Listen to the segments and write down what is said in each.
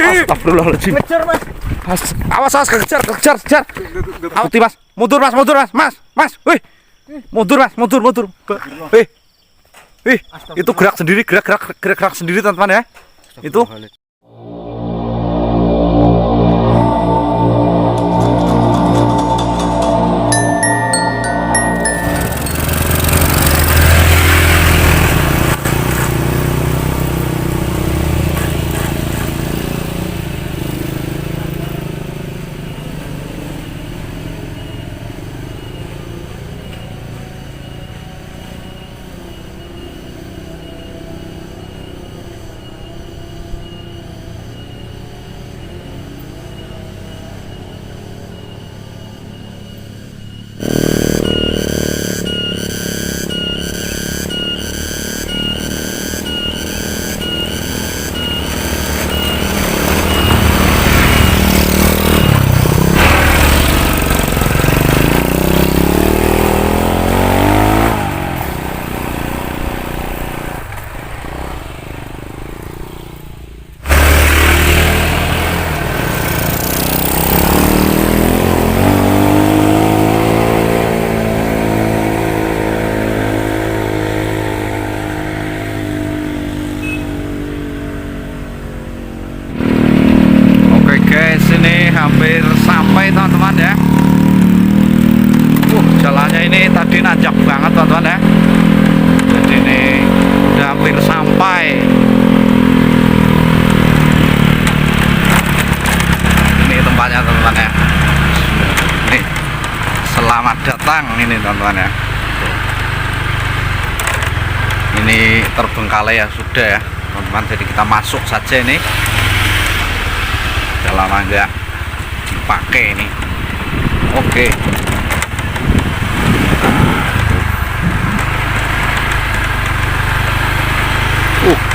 Astagfirullahaladzim. Ngejar mas. Awas, kejar. Awas, Mas. Mundur, Mas. Wih. Mundur, Mas. Wih. Itu gerak sendiri, teman-teman ya. Itu. Ini hampir sampai teman-teman ya. Jalannya ini tadi nanjak banget teman-teman ya. Jadi ini udah hampir sampai. Ini tempatnya teman-teman ya. Ini selamat datang ini teman-teman ya. Ini terbengkalai ya sudah ya teman-teman. Jadi kita masuk saja ini. Udah lama enggak dipakai ini. Oke.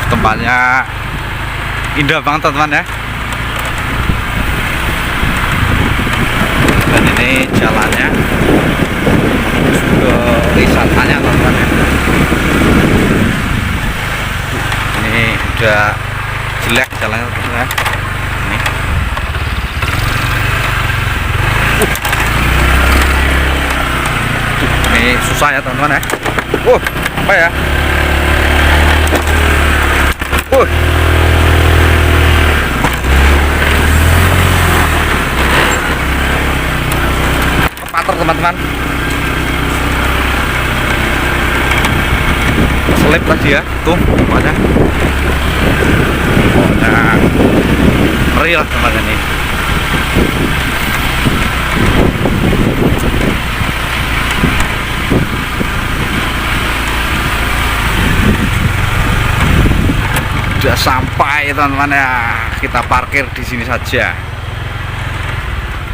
Tempatnya indah banget teman-teman ya. Dan ini jalannya menuju ke wisatanya teman-teman ya. Ini udah jelek jalannya teman-teman ya. Ini susah ya teman-teman ya. Apa ya? Kepater teman-teman. Selip tadi ya, tuh pokoknya. Ngeri lah teman-teman ini. Sudah sampai teman-teman ya. Kita parkir di sini saja.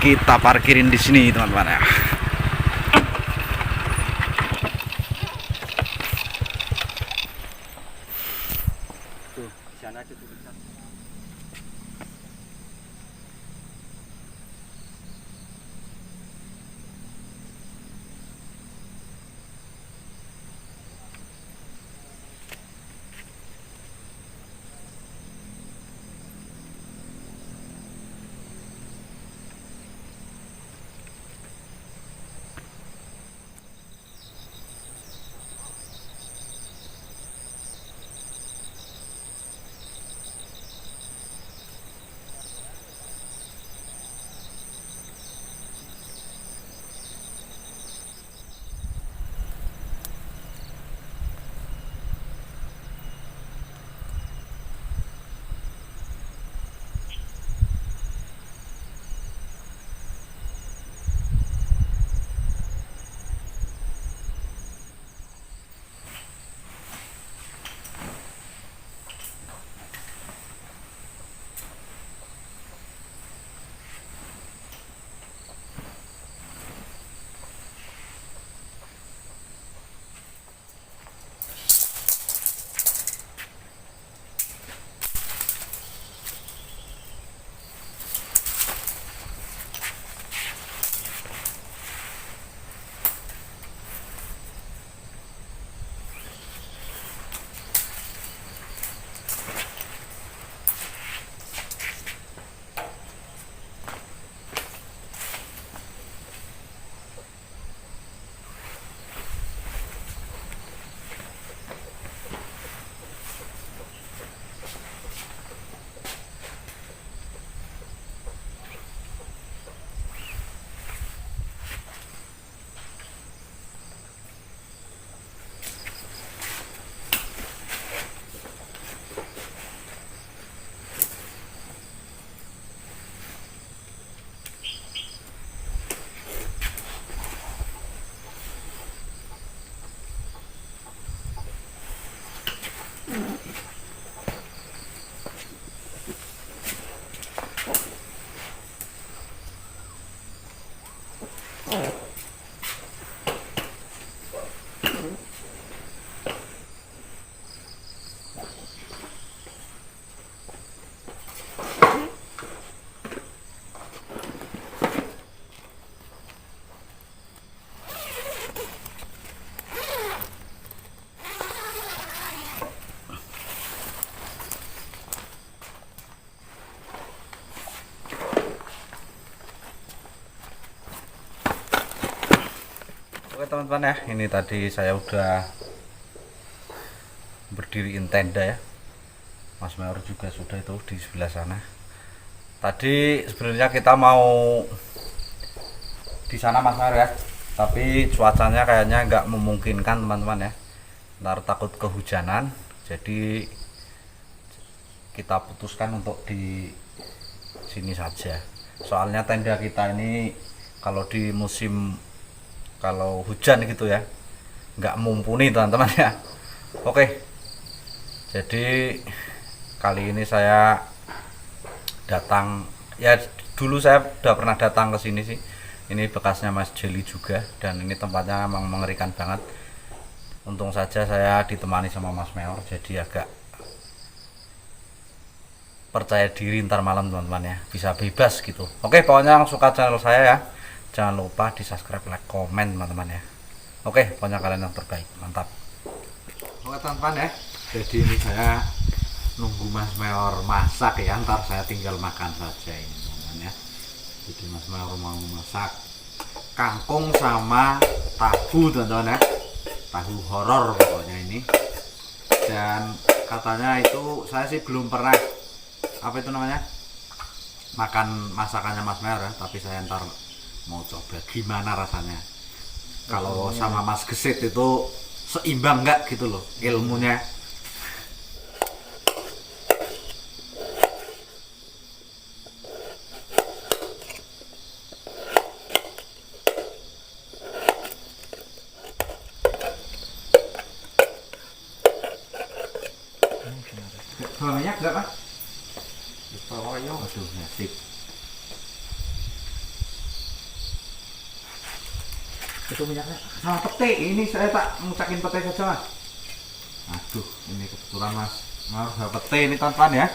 Kita parkirin di sini teman-teman ya. Tuh, di sana ada tulisan. Oke teman-teman ya, ini tadi saya udah berdiriin tenda ya. Mas Mayor juga sudah itu di sebelah sana. Tadi sebenarnya kita mau di sana Mas Mayor ya, tapi cuacanya kayaknya nggak memungkinkan teman-teman ya. Ntar takut kehujanan, jadi kita putuskan untuk di sini saja. Soalnya tenda kita ini kalau di musim kalau hujan gitu ya nggak mumpuni teman-teman ya. Oke, jadi kali ini saya datang ya, dulu saya udah pernah datang ke sini sih. Ini bekasnya Mas Jeli juga, dan ini tempatnya memang mengerikan banget. Untung saja saya ditemani sama Mas Mayor, jadi agak percaya diri ntar malam teman-teman ya, bisa bebas gitu. Oke, pokoknya yang suka channel saya ya, jangan lupa di subscribe, like, komen teman-teman ya. Oke, pokoknya kalian yang terbaik, mantap. Oke teman-teman ya, jadi ini saya nunggu Mas Mayor masak ya, ntar saya tinggal makan saja ini teman-teman ya. Jadi Mas Mayor mau masak kangkung sama tahu teman-teman ya, tahu horor pokoknya ini. Dan katanya itu saya sih belum pernah apa itu namanya makan masakannya Mas Mayor ya, tapi saya ntar mau coba gimana rasanya. Kalau sama Mas Gesit itu seimbang nggak gitu loh ilmunya. Banyak nggak Mas? Aduh, nasib. Itu minyaknya sama pete. Ini saya tak ngucakin pete saja Mas. Aduh, ini kebetulan Mas harus ada pete ini teman-teman ya.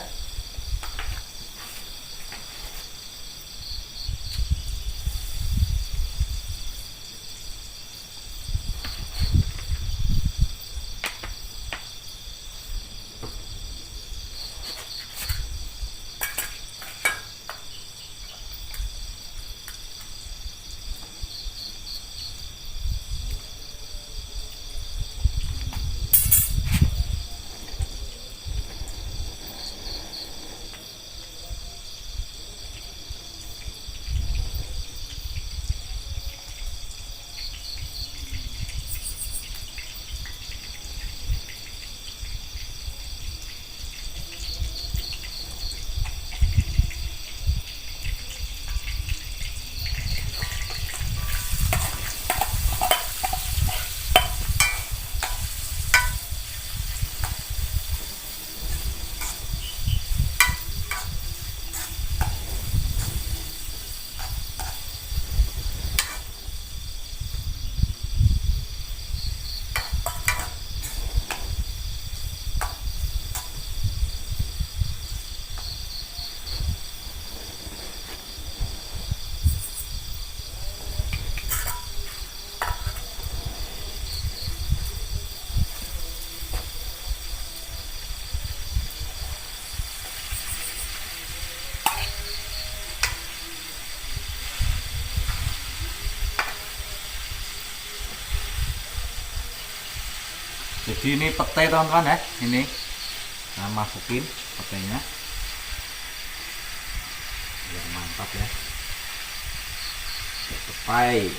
Jadi ini petai teman-teman ya, ini nah, masukin petainya biar mantap ya. Petai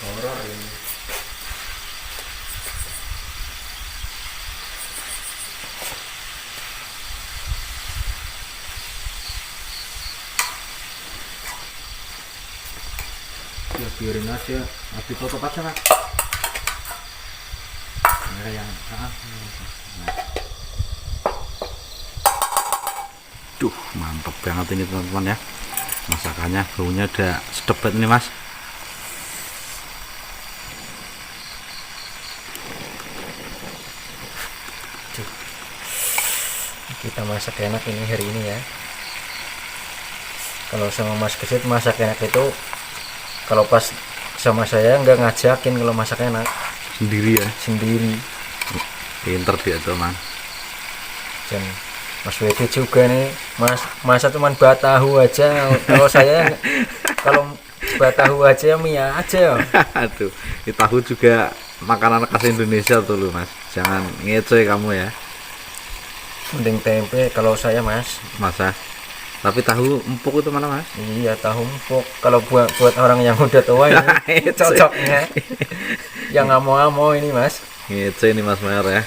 horor ini. Ya biarin aja, habis tutup aja Mas. Nah, yang nah. Duh, mantap banget ini teman-teman ya. Masakannya baunya udah sedep banget ini Mas. Kita masak enak ini hari ini ya. Kalau sama Mas Gesit masak enak itu kalau pas sama saya nggak ngajakin kalau masak enak Sendiri ya. sendiri. Pinter dia tuh, Mas. Dan Mas Wede juga nih, Mas masa cuman buat tahu aja. Kalau saya kalau buat tahu aja mie aja ya. Aduh, di tahu juga makanan khas Indonesia tuh lu, Mas. Jangan ngece kamu ya. Mending tempe kalau saya, Mas. Masa. Tapi tahu empuk itu mana, Mas? Iya, tahu empuk. Kalau buat orang yang udah tua ini cocoknya. Yang ngamo-ngamo ini, Mas. Ngece ini Mas Mayor ya.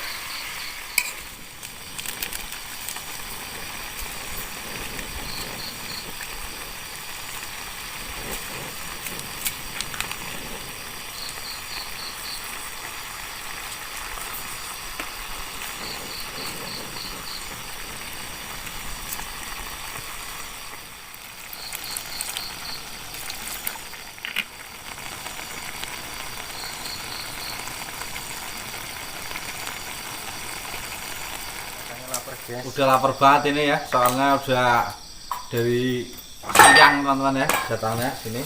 Udah lapar banget ini ya, soalnya udah dari siang teman-teman ya datangnya sini.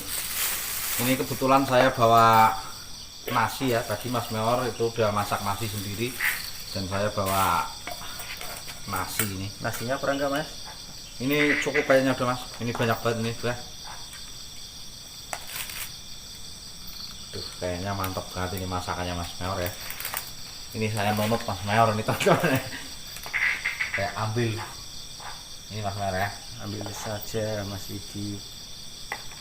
Ini kebetulan saya bawa nasi ya, tadi Mas Meor itu udah masak nasi sendiri dan saya bawa nasi ini. Nasinya kurang nggak, Mas? Ini cukup kayaknya udah, Mas. Ini banyak banget ini udah. Tuh kayaknya mantap banget ini masakannya Mas Meor ya. Ini saya nunut Mas Meor ini teman-teman. Saya ambil ini Mas Meor ya. Ambil saja, Mas Widi.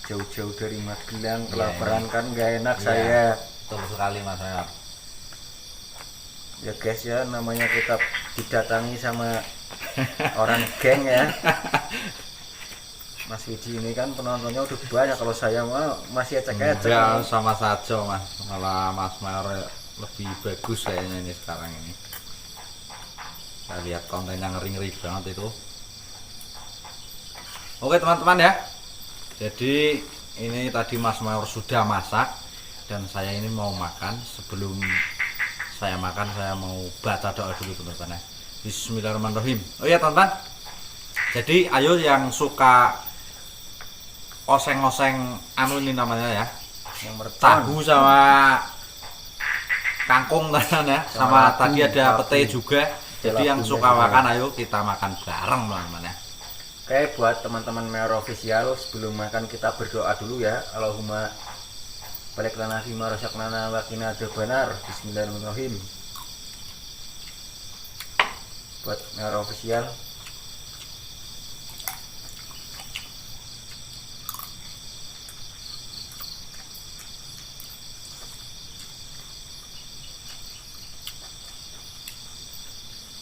Jauh-jauh dari Magelang, Iya, kelaparan kan nggak enak Iya, saya. betul sekali Mas Meor. Ya guys ya, namanya kita didatangi sama orang geng ya. Mas Widi ini kan penontonnya udah banyak, kalau saya mah masih ecek-ecek. Enggak, sama saja Mas. Malah Mas Meor lebih bagus kayaknya ini sekarang ini. Saya lihat kontennya ngeri-ngeri banget itu. Oke teman-teman ya, jadi ini tadi Mas Meor sudah masak dan saya ini mau makan. Sebelum saya makan saya mau baca doa dulu teman-teman ya. Bismillahirrahmanirrahim. Oh ya teman-teman, jadi ayo yang suka oseng-oseng anu ini namanya ya, Yang mercon. tahu sama kangkung teman-teman ya, sama labu, tadi ada labu. pete juga. Jadi yang Labunya suka juga. makan ayo kita makan bareng teman-teman ya. Oke, buat teman-teman Meor Official, sebelum makan kita berdoa dulu ya. Allahumma balik lana fima rasaknana wa qina adzabannar. Bismillahirrahmanirrahim. Buat Meor Official,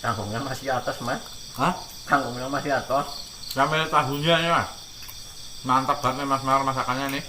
kangkungnya masih atas, Mas. Hah? Kangkungnya masih atas. Sambil tahunya ya Mas. Mantap banget nih Mas Meor masakannya nih.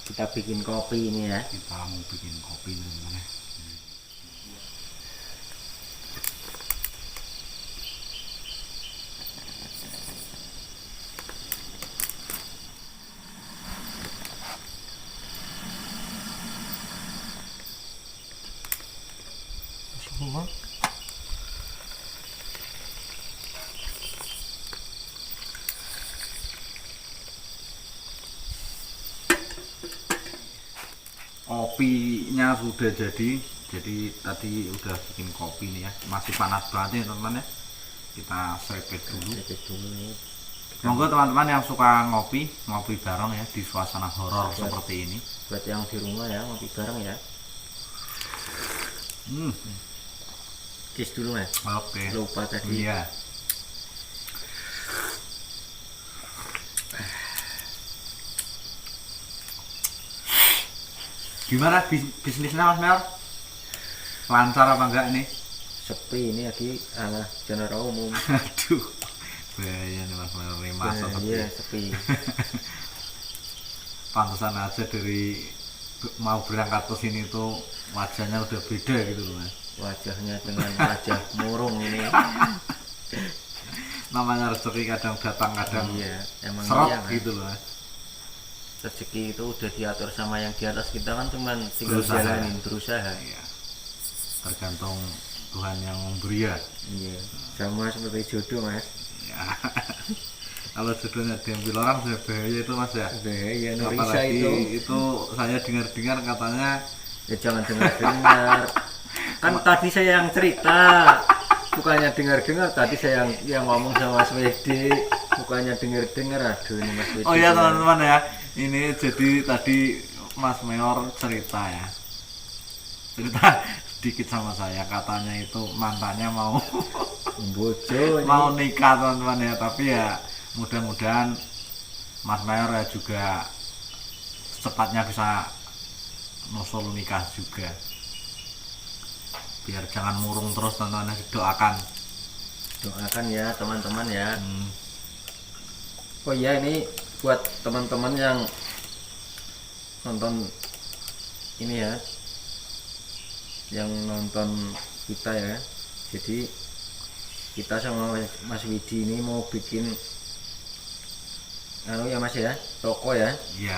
Kita bikin kopi ini ya. Kita mau bikin kopi teman-teman ya. kopinya sudah jadi tadi udah bikin kopi nih ya, masih panas banget ya teman-teman ya, kita serepet dulu. nih. Monggo teman-teman yang suka ngopi bareng ya di suasana horor seperti ini. Buat yang di rumah ya ngopi bareng ya. Kis dulu Mas. Oke. Lupa tadi. Iya. Gimana bisnisnya Mas Mel? Lancar apa enggak ini? Sepi ini lagi general umum. Aduh, bahaya nih Mas Mel, ini masa sepi. Iya, sepi. Pantesan aja dari mau berangkat ke sini tuh wajahnya udah beda gitu loh Mas. Wajahnya dengan wajah murung ini. Namanya rezeki kadang datang kadang Iya, emang serok iya, Mas. gitu loh Mas. Rezeki itu udah diatur sama yang di atas, kita kan cuman tinggal Berusaha. jalanin, berusaha. Iya. Tergantung Tuhan yang memberi ya. Iya, sama seperti jodoh Mas. Ya. Kalau jodohnya diambil orang sudah bahaya itu Mas ya. Bahaya, Norisa Apalagi itu. saya dengar-dengar katanya Ya jangan dengar-dengar. Kan tadi saya yang cerita, bukannya dengar-dengar. Tadi saya yang ngomong sama Mas Wedi, bukannya dengar-dengar. Aduh ini Mas Wedi. oh iya teman-teman ya, ini jadi tadi Mas Meor cerita sedikit sama saya, katanya itu mantannya mau Bojo ini. mau nikah teman-teman ya, tapi ya mudah-mudahan Mas Meor ya juga secepatnya bisa nusul nikah juga, biar jangan murung terus teman-teman ya, doakan. Doakan ya teman-teman ya. Oh iya, ini buat teman-teman yang nonton ini ya, yang nonton kita ya. Jadi kita sama Mas Widi ini mau bikin ya Mas ya, toko ya. Iya.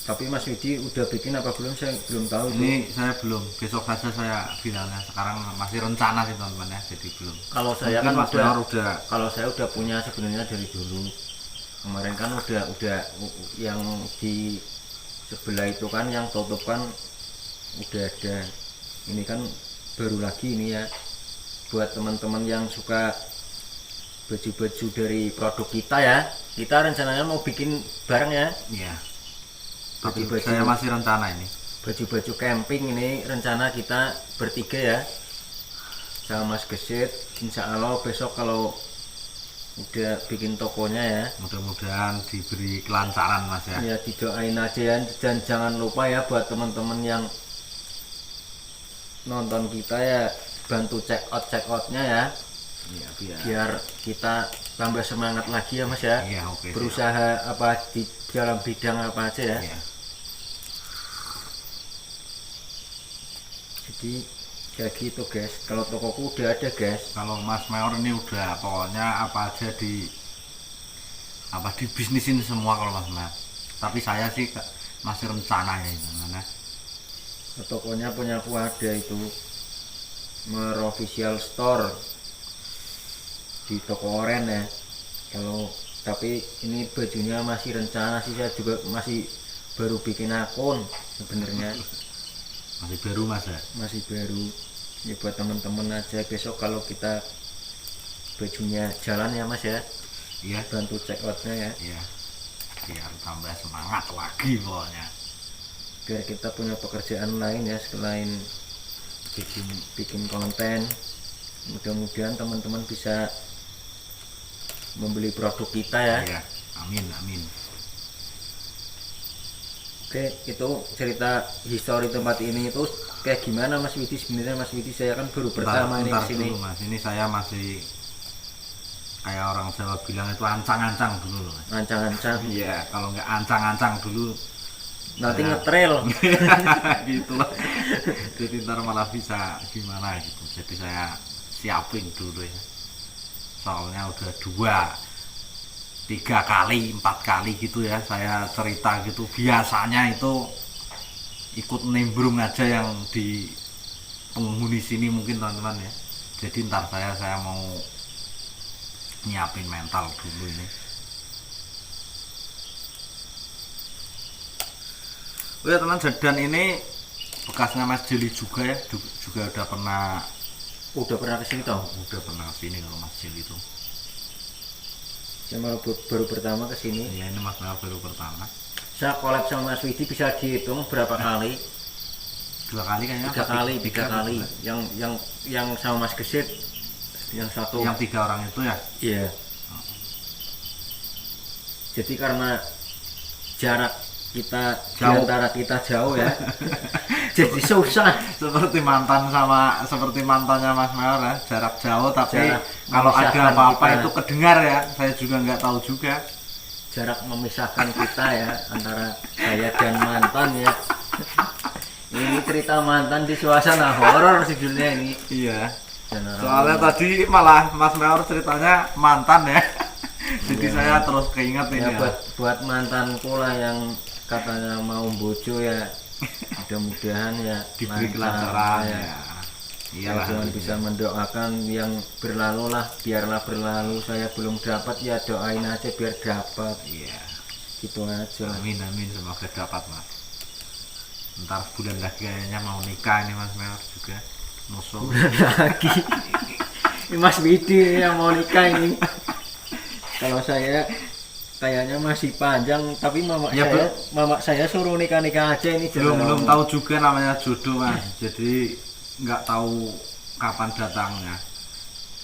Tapi Mas Widi udah bikin apa belum, saya belum tahu. Ini saya belum, besok saja saya bilangnya, sekarang masih rencana sih teman-teman ya, jadi belum. Kalau saya Mungkin kan Mas Meor udah kalau saya udah punya sebenarnya dari dulu. Kemarin kan udah yang di sebelah itu kan yang tutup kan udah ada. Ini kan baru lagi ini ya, buat teman-teman yang suka baju-baju dari produk kita ya. Kita rencananya mau bikin bareng ya. iya. Tapi Baju-baju- saya masih rencana ini. Baju-baju camping ini rencana kita bertiga ya, sama Mas Gesit. Insya Allah besok kalau udah bikin tokonya ya, Mudah-mudahan diberi kelancaran Mas ya. ya didoain aja ya. Dan jangan lupa ya buat teman-teman yang nonton kita ya, bantu check outnya ya, Iya, biar kita tambah semangat lagi ya Mas ya. Iya, oke. Berusaha apa di dalam bidang apa aja ya. Iya. Jadi kayak gitu guys. Kalau tokoku udah ada guys. Kalau Mas Meor ini udah pokoknya apa aja dibisnisin semua kalau Mas Meor. Tapi saya sih masih rencana ya gimana. Tokonya punya aku ada itu, Meor Official Store di toko Oren ya. Kalau tapi ini bajunya masih rencana sih, saya juga masih baru bikin akun sebenarnya. Masih baru Mas ya. Masih baru. Ini buat teman-teman aja, besok kalau kita bajunya jalan ya Mas ya, Iya. bantu check outnya ya, Iya. Biar tambah semangat lagi pokoknya. biar kita punya pekerjaan lain ya selain bikin konten. Mudah-mudahan teman-teman bisa membeli produk kita ya. Iya. Amin, amin. Oke, itu cerita histori tempat ini itu kayak gimana Mas Widi sebenarnya. Mas Widi saya kan baru pertama ini Bentar di sini. dulu Mas. Ini saya masih kayak orang Jawa bilang itu ancang-ancang dulu loh Mas. Ancang-ancang. Iya, kalau nggak ancang-ancang dulu Nanti saya- ngetrail. gitu lah. Jadi ntar malah bisa gimana gitu. Jadi saya siapin dulu ya. Soalnya udah 2, 3 kali, 4 kali gitu ya saya cerita gitu. Biasanya itu ikut nimbrung aja yang di penghuni sini mungkin teman-teman ya. Jadi ntar saya mau nyiapin mental dulu ini. Oh ya teman, dan ini bekasnya Mas Jeli juga ya, juga udah pernah kesini toh. udah pernah kesini kalau Mas Jeli itu. Saya baru pertama kesini. Iya, ini Mas Meor baru pertama. Saya collab sama Mas Widi bisa dihitung berapa kali? 2 kali kayaknya. 3 kali, 3 kali. Yang sama Mas Gesit, yang satu. Yang 3 orang itu ya. Iya. Jadi karena jarak kita Jauh. diantara kita jauh ya, jadi susah. Seperti mantannya Mas Meor ya, jarak jauh tapi Jarak kalau ada memisahkan apa-apa kita. itu kedengar ya. Saya juga nggak tahu juga. Jarak memisahkan kita ya antara saya dan mantan ya. Ini cerita mantan di suasana horor judulnya ini. Iya. Dan Soalnya tadi malah Mas Meor ceritanya mantan ya. Jadi Iya, saya terus keinget ini ya, ya. buat mantanku lah yang katanya mau bojo ya, mudah-mudahan ya Diberi lancar, kelancaran ya. ya. Ya, Iyalah. cuma bisa mendoakan yang berlalu lah, biarlah berlalu. Saya belum dapat ya doain aja biar dapat. Iya. Gitu aja. Amin amin, semoga dapat Mas. Ntar sebulan lagi kayaknya mau nikah ini Mas Meor juga. Musuh. Lagi. Ini Mas Widi yang mau nikah ini. Kalau saya kayaknya masih panjang, tapi Ya, mama saya suruh nikah aja ini. Belum tahu juga namanya jodoh Mas. Jadi nggak tahu kapan datangnya.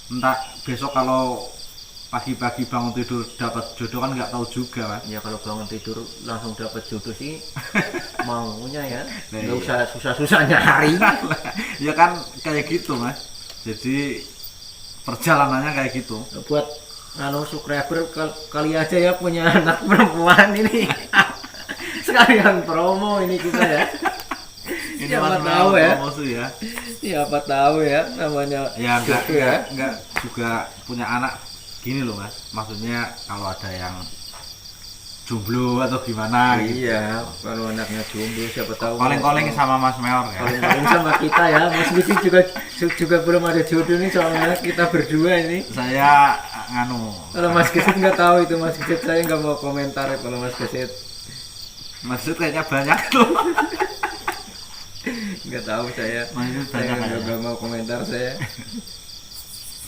Entah besok kalau pagi-pagi bangun tidur dapat jodoh kan nggak tahu juga Mas. Ya kalau bangun tidur langsung dapat jodoh sih maunya ya. Nah, Nggak iya. usah susah-susah nyari. Ya kan kayak gitu Mas. Jadi perjalanannya kayak gitu. Buat subscriber kali aja ya punya anak perempuan ini. Sekalian promo ini kita ya. Ini Siapa Mas tahu Meor ya. promosi ya. Siapa tahu ya namanya. Ya jodoh ya. enggak juga punya anak gini loh Mas. Maksudnya kalau ada yang jomblo atau gimana gitu. Iya, kalau anaknya jomblo siapa tahu. Calling sama Mas Meor ya. Calling sama kita ya. Mas Widi juga belum ada jodoh nih soalnya kita berdua ini. Saya nganu. Kalau Mas Gesit nggak tahu itu Mas Gesit, saya nggak mau komentar ya kalau Mas Gesit. Maksud kayaknya banyak tuh. Nggak tahu saya. Maksud Saya banyak kayaknya. nggak mau komentar saya.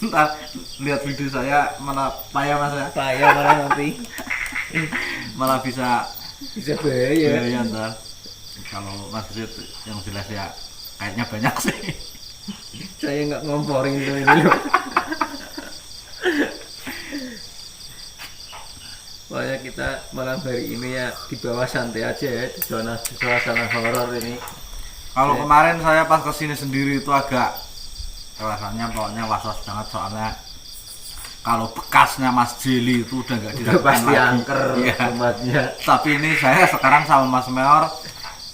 Ntar lihat video saya mana payah Mas ya. Saya malah nanti Malah bisa bisa bahaya. ya ntar. Kalau Mas Sid yang jelas ya kayaknya banyak sih. Saya nggak ngomporin tuh ini loh. Soalnya kita malam hari ini ya di bawah santai aja ya di suasana horor ini. Kalau kemarin saya pas kesini sendiri itu agak rasanya pokoknya was-was banget soalnya kalau bekasnya Mas Jeli itu udah nggak Udah diragukan pasti lagi. angker Iya. tempatnya. Tapi ini saya sekarang sama Mas Meor,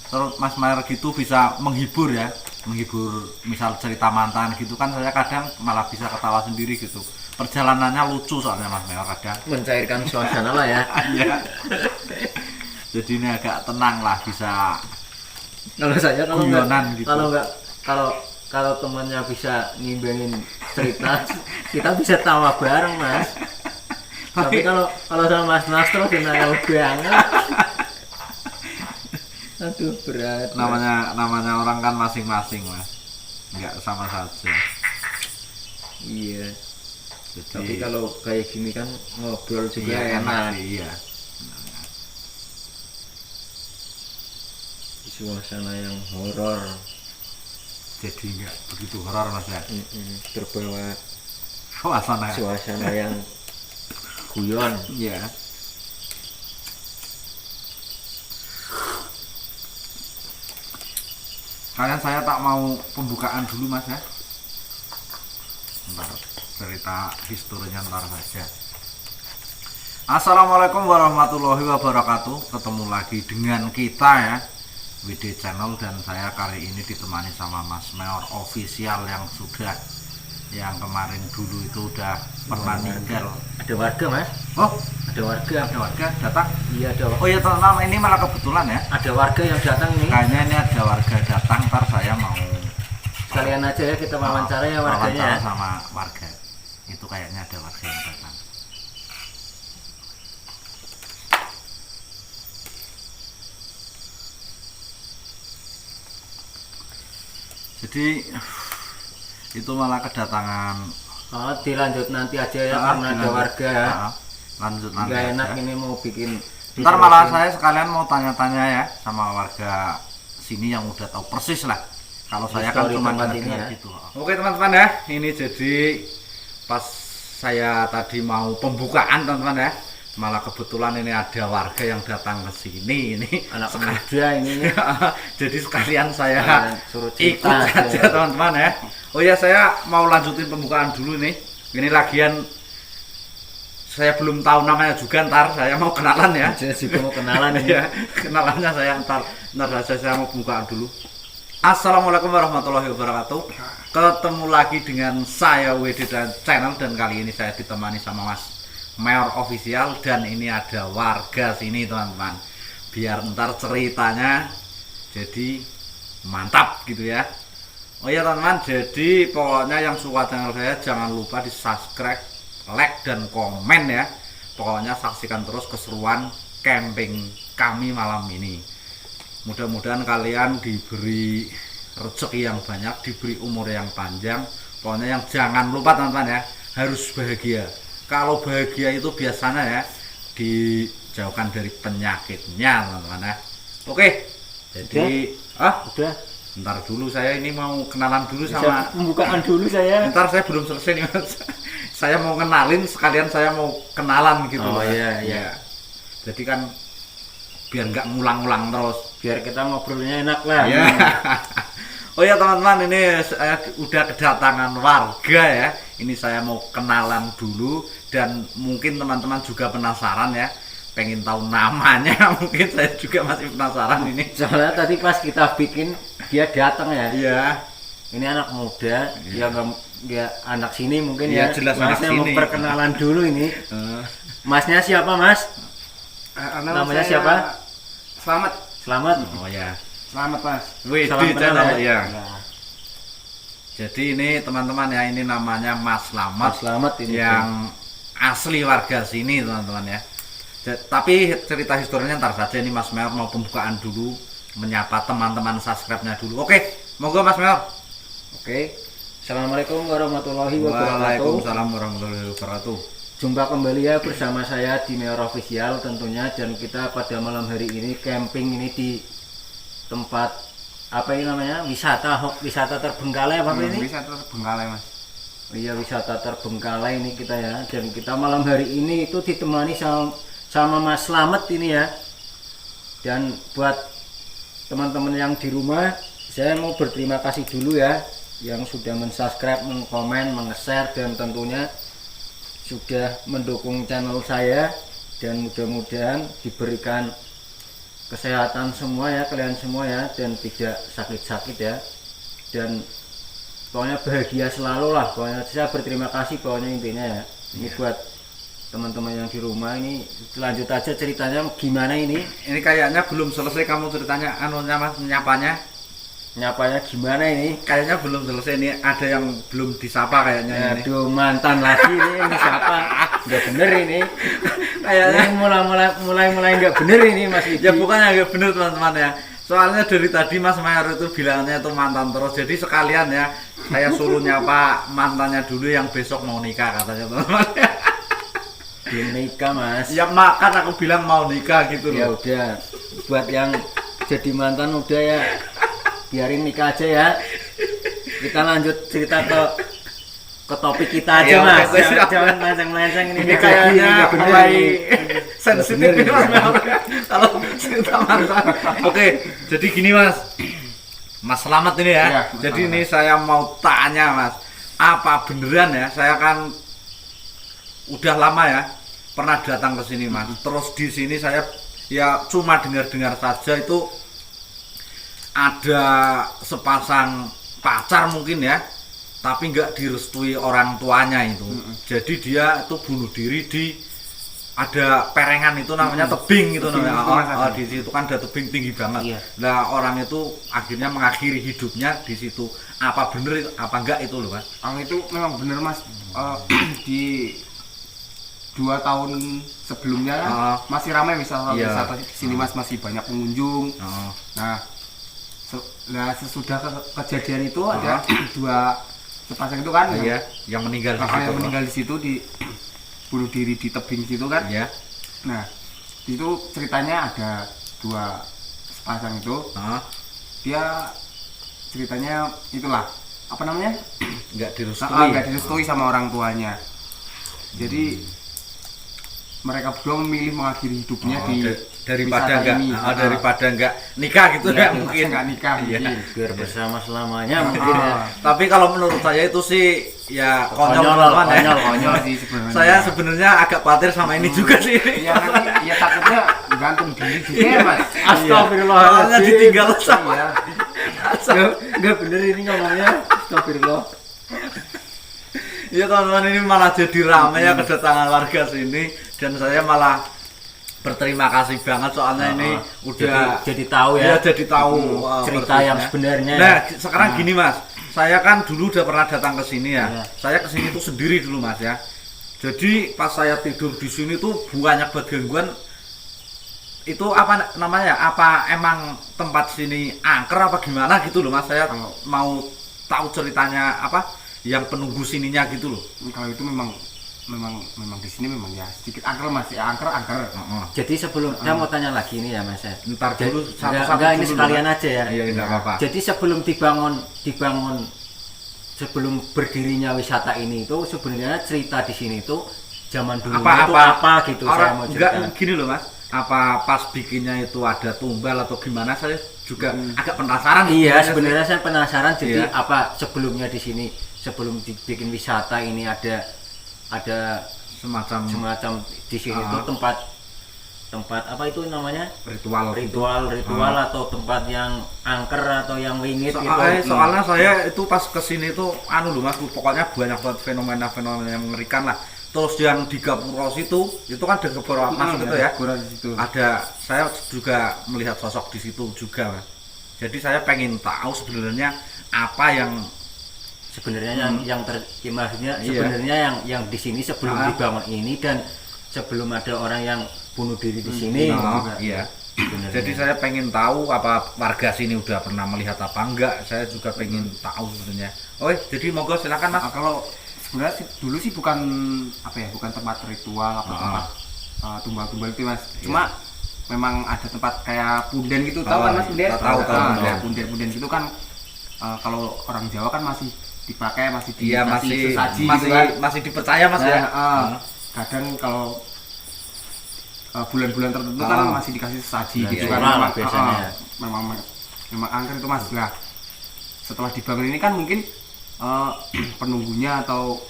terus Mas Meor gitu bisa menghibur ya, menghibur misal cerita mantan gitu kan saya kadang malah bisa ketawa sendiri gitu. Perjalanannya lucu soalnya Mas Meor kadang. Mencairkan suasana lah ya. Iya. Jadi ini agak tenang lah, bisa Kalau saya kalau nggak guyonan gitu. kalau temannya bisa ngimbangin cerita, kita bisa tawa bareng Mas. Tapi kalau sama Mas Nastro denial banget. Aduh berat. namanya orang kan masing-masing Mas, nggak sama saja. Iya. Jadi Tapi kalau kayak gini kan ngobrol juga iya, enak. sih, iya. Di suasana yang horor. Jadi nggak begitu horor Mas ya. Terbawa Suasana yang guyon. iya. Kalian saya tak mau pembukaan dulu Mas ya. Ntar cerita historinya ntar saja. Assalamualaikum warahmatullahi wabarakatuh. Ketemu lagi dengan kita ya, WD Channel, dan saya kali ini ditemani sama Mas Meor official yang kemarin dulu itu udah pernah tinggal. Ada warga Mas? Oh, Ada warga. ada warga datang. Iya ada. Oh iya teman, ini malah kebetulan ya. Ada warga yang datang nih. Kayaknya ini ada warga datang, ntar saya mau Sekalian aja ya kita wawancara ya warganya. wawancara Ya. sama warga. Itu kayaknya ada warga yang datang. Jadi itu malah kedatangan. Dilanjut nanti aja ya karena ada warga ya. Lanjut nanti. Nggak enak aja. ini mau bikin. Ntar malah saya sekalian mau tanya-tanya ya sama warga sini yang udah tahu persis lah. Kalau saya kan cuma dengar gitu. Oke teman-teman ya, ini jadi pas saya tadi mau pembukaan teman-teman ya, malah kebetulan ini ada warga yang datang ke sini ini Anak muda ini. jadi sekalian saya suruh ikut cerita saja teman-teman ya. Oh ya, saya mau lanjutin pembukaan dulu nih. Ini lagian saya belum tahu namanya juga, ntar saya mau kenalan ya. Jadi mau kenalan ini. Ya, kenalannya saya ntar saja saya mau pembukaan dulu. Assalamualaikum warahmatullahi wabarakatuh. Ketemu lagi dengan saya WD dan channel, dan kali ini saya ditemani sama Mas Mayor Official, dan ini ada warga sini teman-teman. Biar ntar ceritanya jadi mantap gitu ya. Oh ya teman-teman, jadi pokoknya yang suka channel saya jangan lupa di subscribe, like dan komen ya. Pokoknya saksikan terus keseruan camping kami malam ini. Mudah-mudahan kalian diberi rezeki yang banyak, diberi umur yang panjang. Pokoknya yang jangan lupa teman-teman ya, harus bahagia. Kalau bahagia itu biasanya ya dijauhkan dari penyakitnya teman-teman ya. Oke, jadi Udah. Ntar dulu, saya ini mau kenalan dulu Bisa sama pembukaan dulu saya. Ntar saya belum selesai nih Mas. Saya mau kenalin sekalian saya mau kenalan gitu. Oh, Mas. iya. Jadi kan biar nggak ngulang-ngulang terus. Biar kita ngobrolnya enak lah. Ya. Oh ya teman-teman, ini saya udah kedatangan warga ya. Ini saya mau kenalan dulu, dan mungkin teman-teman juga penasaran ya, pengen tahu namanya. Mungkin saya juga masih penasaran ini. Soalnya tadi pas kita bikin dia datang ya. Iya. Ini anak muda, dia anak sini mungkin Iya, ya. jelas anak Masnya mau sini. perkenalan dulu ini. Masnya siapa Mas? Namanya siapa? Selamat. Oh ya. Selamat Mas. Wih, Salam kenal ya. ya. Jadi ini teman-teman ya, ini namanya Mas Slamet. Mas Slamet ini yang asli warga sini teman-teman ya. Tapi cerita historinya ntar saja, ini Mas Mayor mau pembukaan dulu, menyapa teman-teman subscribe-nya dulu. Oke, monggo Mas Mayor. Oke. Assalamualaikum warahmatullahi wabarakatuh. Waalaikumsalam warahmatullahi wabarakatuh. Jumpa kembali ya bersama saya di Mayor Official tentunya, dan kita pada malam hari ini camping ini di tempat apa ini namanya, wisata terbengkalai apa ini? Bisa terbengkalai Mas. Iya, wisata terbengkalai ini kita ya, dan kita malam hari ini itu ditemani sama Mas Slamet ini ya. Dan buat teman-teman yang di rumah, saya mau berterima kasih dulu ya yang sudah mensubscribe, mengkomen, menge-share, dan tentunya sudah mendukung channel saya, dan mudah-mudahan diberikan kesehatan semua ya, kalian semua ya, dan tidak sakit-sakit ya, dan pokoknya bahagia selalu lah. Pokoknya saya berterima kasih pokoknya intinya ya. Ini buat teman-teman yang di rumah. Ini lanjut aja ceritanya gimana ini. Ini kayaknya belum selesai kamu ceritanya, anunya Mas, Nyapanya gimana ini? kayaknya belum selesai nih, ada yang belum disapa kayaknya ini. Aduh, mantan lagi ini siapa? Nggak bener ini. Kayaknya Ini mulai nggak bener ini Mas Widi. ya bukannya nggak bener teman-teman ya, soalnya dari tadi Mas Mayor itu bilangnya itu mantan terus, jadi sekalian ya saya suruh nyapa mantannya dulu yang besok mau nikah katanya teman-teman. Belum nikah Mas. Ya makan aku bilang mau nikah gitu Ya loh. udah, buat yang jadi mantan udah ya, biarin nikah aja ya. Kita lanjut cerita ke topik kita aja Ya, Mas. oke, siap. Jangan melenceng-melenceng ini. Ini nggak kayaknya nggak bener mulai ini. sensitif Nggak nih bener Mas ini. Mayor kalau cerita mantan. Oke, jadi gini Mas. Mas Slamet ini ya. Iya, Mas Jadi Slamet. ini saya mau tanya Mas, apa beneran ya, saya kan udah lama ya pernah datang ke sini Mas. Terus di sini saya ya cuma dengar-dengar saja itu ada sepasang pacar mungkin ya, tapi nggak direstui orang tuanya itu. Jadi dia itu bunuh diri di ada perengan itu namanya tebing itu Tebing namanya. itu, Mas, ada. Di situ kan ada tebing tinggi banget. Iya. Nah orang itu akhirnya mengakhiri hidupnya di situ. Apa bener itu, apa enggak itu loh Mas? Itu memang bener Mas. Di 2 tahun sebelumnya kan masih ramai wisata Iya. di sini Mas, masih banyak pengunjung. Oh. Nah, Nah sesudah kejadian itu ada dua sepasang itu kan Iya, yang meninggal di kakak situ. yang meninggal di situ di bunuh diri di tebing situ kan. Iya. Nah itu ceritanya ada dua sepasang itu, Heeh. dia ceritanya itulah apa namanya, Enggak direstui. nggak direstui sama orang tuanya. Jadi mereka berdua memilih mengakhiri hidupnya Oh, di daripada wisata enggak ini. daripada enggak nikah gitu Iya, ya mungkin. nggak nikah Iya. mungkin. Biar bersama selamanya mungkin ya. Tapi kalau menurut saya itu sih ya konyol Konyol, teman-teman ya. Konyol sih sebenarnya. Saya sebenarnya agak khawatir sama ini juga sih. Iya nanti ya takutnya gantung diri juga ya mas. Astagfirullahaladzim. Soalnya ditinggal sama. Iya. Enggak bener ini ngomongnya. Astagfirullah. Iya teman-teman, ini malah jadi ramai ya kedatangan warga sini dan saya malah berterima kasih banget soalnya ini udah jadi tahu ya ya. jadi tahu Cerita yang persisnya. sebenarnya. Nah, sekarang gini Mas, saya kan dulu udah pernah datang ke sini ya. Iya. Saya ke sini tuh sendiri dulu Mas ya. Jadi pas saya tidur di sini tuh banyak banget gangguan. Itu apa namanya? Apa emang tempat sini angker apa gimana gitu loh Mas? Saya mau tahu ceritanya apa yang penunggu sininya gitu loh. Kalau itu memang di sini memang ya sedikit angker mas, ya angker. Jadi sebelum saya mau tanya lagi nih ya Mas ya. Ntar dulu Enggak ini dulu, sekalian Mas. aja ya. Iya, enggak apa-apa. Jadi sebelum dibangun sebelum berdirinya wisata ini itu sebenarnya cerita di sini itu zaman dulu itu apa gitu saya mau enggak cerita. gini loh Mas. Apa pas bikinnya itu ada tumbal atau gimana, saya juga agak penasaran. Iya, sebenarnya saya penasaran jadi Iya. apa sebelumnya di sini sebelum dibikin wisata ini ada semacam di sini itu tempat apa itu namanya? ritual atau tempat yang angker atau yang wingit Soalnya saya itu pas kesini itu anu loh Mas, pokoknya banyak banget fenomena-fenomena yang mengerikan lah. Terus yang di Gapura situ itu kan ada Gapura masuk itu ya. Ada, saya juga melihat sosok di situ juga Mas. Jadi saya pengen tahu sebenarnya apa yang sebenarnya ya maksudnya Iya. sebenarnya yang di sini sebelum dibangun ini dan sebelum ada orang yang bunuh diri di sini gitu kan. iya. Sebenarnya. Jadi saya pengen tahu apa warga sini udah pernah melihat apa enggak. Saya juga pengen tahu sebenarnya. Oh, jadi monggo silakan Mas. Kalau sebenarnya dulu sih bukan apa ya, bukan tempat ritual atau tempat tumbal-tumbal itu mas. Cuma memang ada tempat kayak punden gitu, tahu kan mas punden? Tahu. Ya, punden gitu kan kalau orang Jawa kan masih dipakai, masih Iya, dikasih sesaji gitu kan. masih dipercaya Mas ya. Kadang kalau bulan-bulan tertentu kan masih dikasih sesaji Bulan gitu Syawal kan. lah biasanya. Memang angker itu mas. Lah setelah dibangun ini kan mungkin penunggunya atau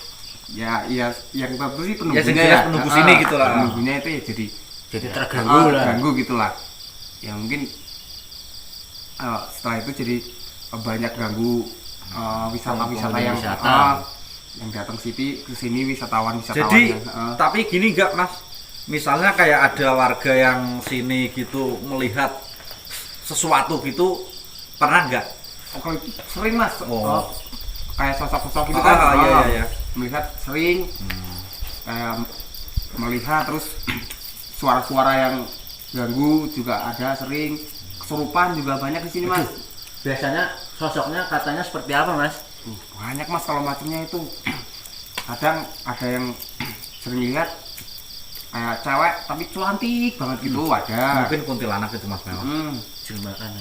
ya yang tentu sih penunggunya jelas penunggu sini gitu lah. penunggunya itu ya jadi terganggu lah. terganggu gitulah ya mungkin setelah itu jadi banyak ganggu wisata yang datang ke sini wisatawan Jadi yang, tapi gini enggak Mas, misalnya kayak ada warga yang sini gitu melihat sesuatu gitu, pernah enggak? kalau itu sering mas kayak sosok-sosok itu Ah, kan iya. melihat sering kayak melihat terus suara-suara yang ganggu juga ada sering, kesurupan juga banyak di sini mas. Biasanya sosoknya katanya seperti apa mas? Banyak mas kalau macamnya itu. Kadang ada yang sering lihat kayak cewek tapi cantik banget gitu ada. Mungkin kuntilanak itu Mas memang. Jelmaan.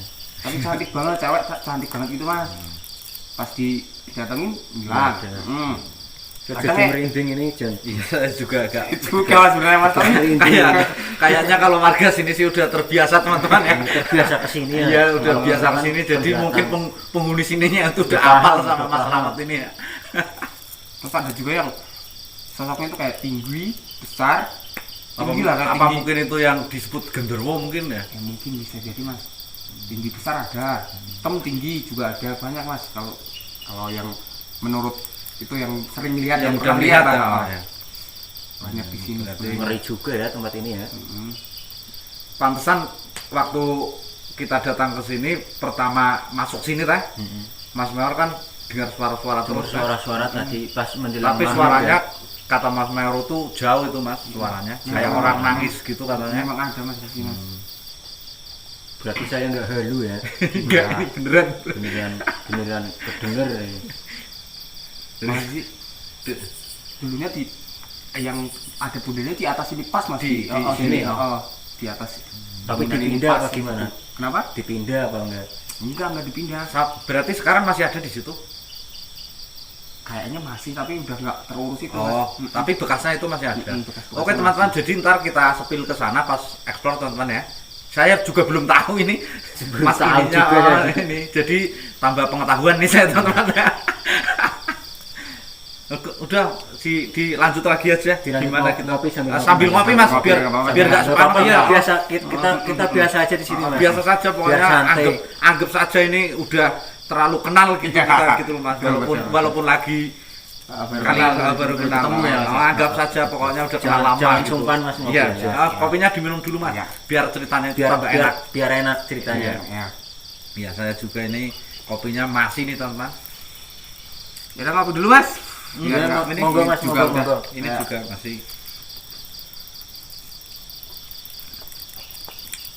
Tapi cantik banget, cewek cantik banget gitu mas. Pas didatengin hilang. Jadi merinding ini John. Iya, saya juga agak Itu kawan sebenarnya mas. kayaknya kalau warga sini sih udah terbiasa teman-teman ya. Terbiasa kesini ya. Iya, udah Kalau biasa misalkan kesini jadi pendatang. mungkin penghuni sininya itu udah Udah hafal paham, sama udah Mas paham. Rahmat ini ya. Terus ada juga yang sosoknya itu kayak tinggi, besar. Tinggi lah kayak Apa tinggi. mungkin itu yang disebut genderuwo mungkin ya? Ya mungkin bisa jadi mas. Tinggi besar ada, hitam tinggi juga ada, banyak mas. Kalau yang menurut itu yang sering lihat Yang pernah udah lihat lihat, ya. banyak di sini. Ngeri juga ya tempat ini ya. Pantesan waktu kita datang ke sini pertama masuk sini teh, Mas Meor kan dengar suara-suara terus. Kan? Suara-suara tadi pas menjelang Tapi maghrib suaranya ya. kata Mas Meor itu jauh itu Mas suaranya, kayak orang nangis gitu katanya. Memang ada mas di sini. Mas. Berarti saya nggak halu ya. Enggak, ini beneran. Beneran kedenger ini. Mas sih dulunya di yang ada bundanya di atas ini pas Mas. Di sini, di atas. Tapi Bundanya ini dipindah pas apa gitu. gimana? Kenapa? Dipindah apa enggak? Enggak dipindah. Berarti sekarang masih ada di situ? Kayaknya masih tapi udah nggak terurus itu Oh, Mas. tapi bekasnya itu masih ada. Bekas-bekasnya Oke teman-teman, masih. jadi ntar kita sepil ke sana pas explore teman-teman ya. Saya juga belum tahu ini mas tahu ininya juga ya. ini. Jadi tambah pengetahuan nih saya teman-teman ya. Udah dilanjut lagi aja. Dilanjut Gimana ngopi kita sambil sambil ngopi. ngopi mas Ngopi, biar nggak apa-apa. biar nggak Nggak sepanjang apa-apa, ya. biasa kita biasa aja di sini Mas. Biasa saja pokoknya Biar santai. anggap saja ini udah terlalu kenal gitu Iya. kita gitu loh mas. Betul. Walaupun lagi kenal baru kenal. ketemu ya. Anggap saja pokoknya udah kenal lama Jangan gitu. sungkan Mas ngopi Iya, aja. kopinya diminum dulu mas, Iya. biar ceritanya itu Biar tambah biar enak. biar enak ceritanya. Ya. Iya, saya juga ini kopinya masih nih teman-teman. Kita ngopi dulu Mas. Iya, Biar- monggo, Mas, juga monggo, udah. monggo. Ini Ya. juga masih.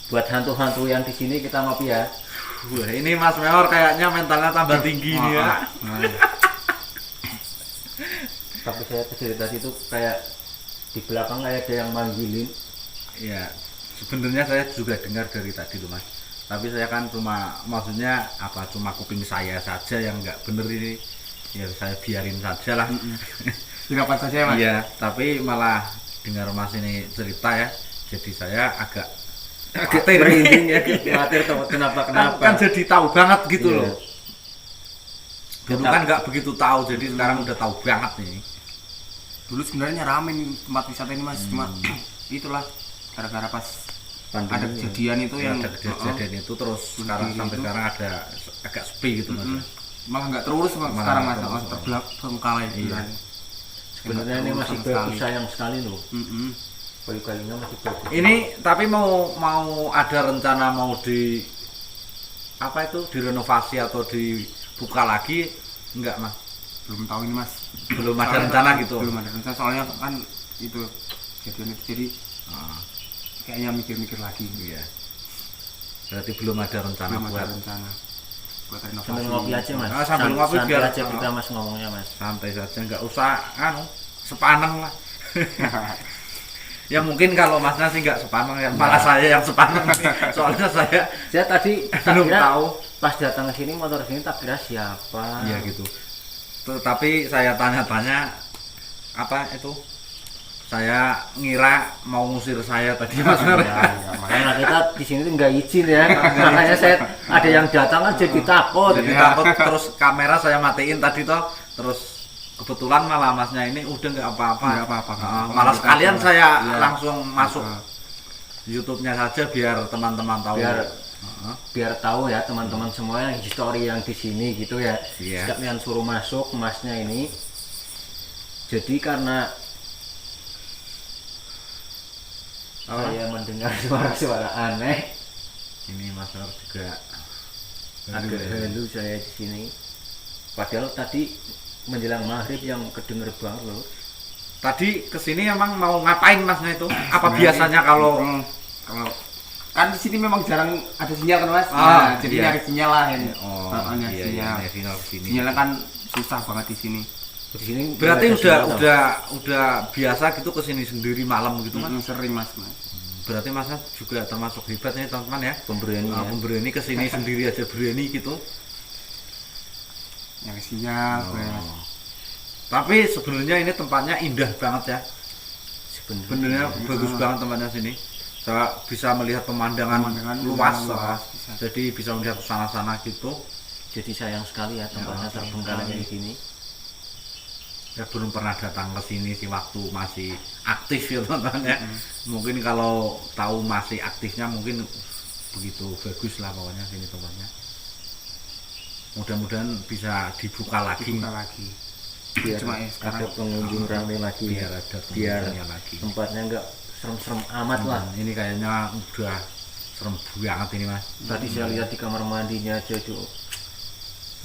Buat hantu-hantu yang di sini kita ngopi ya. Wah, ini Mas Meor kayaknya mentalnya tambah tinggi nih ya. Tapi saya dari tadi itu kayak di belakang kayak ada yang manggilin. Iya, sebenarnya saya juga dengar dari tadi loh mas. Tapi saya kan cuma maksudnya apa cuma kuping saya saja yang nggak bener ini. Ya saya biarin saja lah. Dilakukan saja ya Mas. Iya, tapi malah dengar mas ini cerita ya. Jadi saya agak khawatir Merinding ya, khawatir kenapa. kan jadi tahu banget gitu Iya. loh. Dulu kan nggak begitu tahu, jadi sekarang udah tahu banget nih. Dulu sebenarnya rame nih tempat wisata ini Mas, cuma itulah gara-gara pas Pandemi ada ya. kejadian itu yang Ada kejadian itu terus sekarang Berdiri sampai itu. sekarang ada agak sepi gitu mas. malah nggak terurus Mas, Malah sekarang nggak Mas, terurus. Mas terbengkalai Iya. gitu. Sebenarnya ini masih bagus, sayang sekali loh. Kayu-kayunya masih bagus. Ini tapi mau ada rencana mau di apa itu direnovasi atau dibuka lagi enggak mas? Belum tahu ini Mas. Belum ada Soalnya- rencana gitu. Belum ada rencana soalnya kan itu kejadian itu jadi Ah, kayaknya mikir-mikir lagi. iya. Berarti belum ada rencana Belum buat ada rencana buat renovasi. Sambil ngopi aja Mas. Ah, sambil ngopi Santai biar- aja kita Mas ngomongnya Mas. santai saja, nggak usah sepaneng lah. Ya mungkin kalau masnya sih nggak sepaneng ya, malah saya yang sepaneng nih. Soalnya saya Saya tadi tak belum kira tahu. pas datang ke sini motor sini tak kira siapa. Iya gitu. Tapi saya tanya-tanya apa itu? Saya ngira mau ngusir saya tadi mas. Makanya kita di sini tuh nggak izin ya. Makanya saya ada yang datang kan jadi takut. Jadi takut terus kamera saya matiin tadi toh, terus kebetulan malah masnya ini udah nggak apa-apa. Nggak apa-apa. Malah sekalian saya Iya. langsung masuk YouTube-nya saja biar teman-teman tahu. Biar- Heeh. Biar tahu ya teman-teman semua yang histori yang di sini gitu ya. Iya. Sekalian suruh masuk masnya ini. Jadi karena Apa? saya mendengar suara-suara aneh, Ini Mas Nur juga agak halu saya di sini. Padahal tadi menjelang maghrib yang kedenger banget loh. Tadi kesini emang mau ngapain masnya itu? Apa Sebenarnya biasanya kalau kalau kan di sini memang jarang ada sinyal kan Mas. Ah, Jadi iya. nyari sinyal lah ini. oh nyari iya sinyal. iya sinyal kesini. Sinyalnya kan susah banget di sini. Di sini Berarti nggak ada udah sinyal, biasa gitu kesini sendiri malam gitu mas. Sering Mas. Berarti masnya juga termasuk hebat nih teman-teman ya. pemberian ya. Pemberani kesini sendiri aja berani gitu. Nyari sinyal, Oh. boleh, Mas. Tapi sebenarnya ini tempatnya indah banget ya. Sebenarnya bagus banget tempatnya sini. Saya bisa melihat pemandangan, Pemandangan luas, luas, bisa. Jadi bisa melihat ke sana-sana gitu. Jadi sayang sekali ya tempatnya Ya, sayang terbengkalai sekali. kayak gini. Ya belum pernah datang ke sini sih waktu masih aktif ya teman-teman ya. Mungkin kalau tahu masih aktifnya mungkin begitu bagus lah pokoknya sini tempatnya. Mudah-mudahan bisa dibuka lagi. Dibuka lagi. Biar Cuma ya ada sekarang pengunjung rame lagi. Biar ya. ada Biar pengunjungnya lagi. tempatnya enggak serem-serem amat lah. Ini kayaknya udah serem banget ini mas. Tadi saya lihat di kamar mandinya aja tuh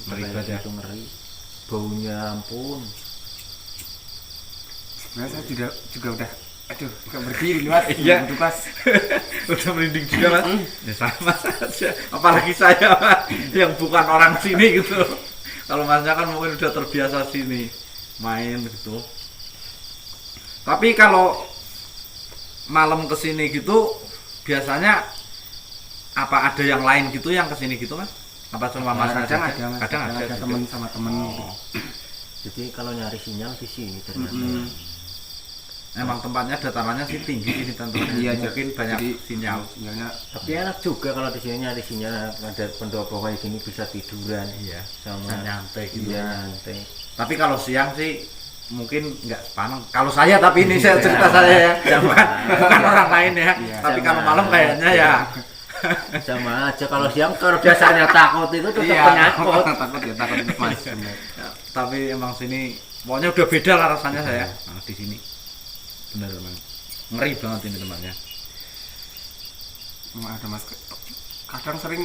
Ngeri banget ya. itu ngeri. Baunya ampun. sebenarnya saya juga udah Aduh, bukan berdiri nih mas. Iya. Tugas. Udah merinding juga mas. Ya sama saja. Apalagi saya mas, yang bukan orang sini gitu. Kalau masnya kan mungkin udah terbiasa sini main gitu. Tapi kalau malam kesini gitu biasanya apa ada yang lain gitu yang kesini gitu mas? Apa cuma mas aja? Kadang ada mas. Kadang ada Ada juga. temen sama temen. Gitu. Jadi kalau nyari sinyal di sini ternyata. Emang tempatnya datarannya sih tinggi sini tentunya. Iya, Mungkin banyak jadi sinyal. Sinyalnya Tapi enak juga kalau di sini nyari sinyal, ada pendopo kayak gini bisa tiduran. Iya. Sama Bisa nyantai gitu. Iya, nyantai. Tapi kalau siang sih mungkin nggak sepaneng. Kalau saya tapi ini saya cerita saya ya, bukan orang lain ya. Iya, Tapi sama. kalau malam kayaknya ya. Sama aja kalau siang kalau biasanya takut itu tetap Iya. penakut. takut ya, takut itu mas. Bener. Ya, tapi emang sini pokoknya udah beda lah rasanya saya. Nah, di sini bener emang ngeri banget ini tempatnya. Emang ada mas. Kadang sering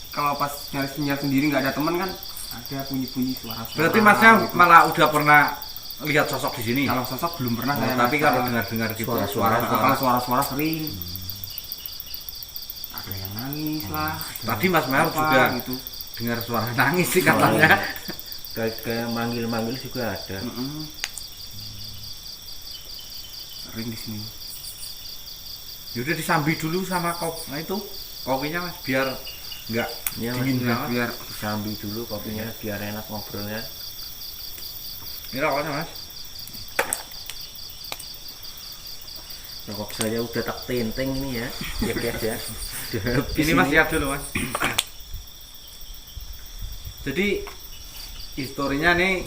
kalau pas nyari sinyal sendiri nggak ada temen kan, ada bunyi-bunyi suara-suara. Berarti masnya gitu. malah udah pernah lihat sosok di sini. Kalau sosok belum pernah Oh, saya. tapi Mas. kalau dengar-dengar gitu Suara-suara. Kalau suara-suara sering. Ada yang nangis lah. ada Tadi Mas Mayor apa juga gitu. dengar suara nangis sih katanya. Kayak manggil-manggil juga ada. Sering di sini. Yaudah disambi dulu sama nah itu kopinya mas biar nggak Iya, Mas, dingin biar- banget. Biar Sambil dulu kopinya biar enak ngobrolnya. Ini rokoknya mas. Rokok saya udah tak tenteng ini ya. Ya guys ya. Udah habis Ini mas lihat dulu mas. Jadi historinya nih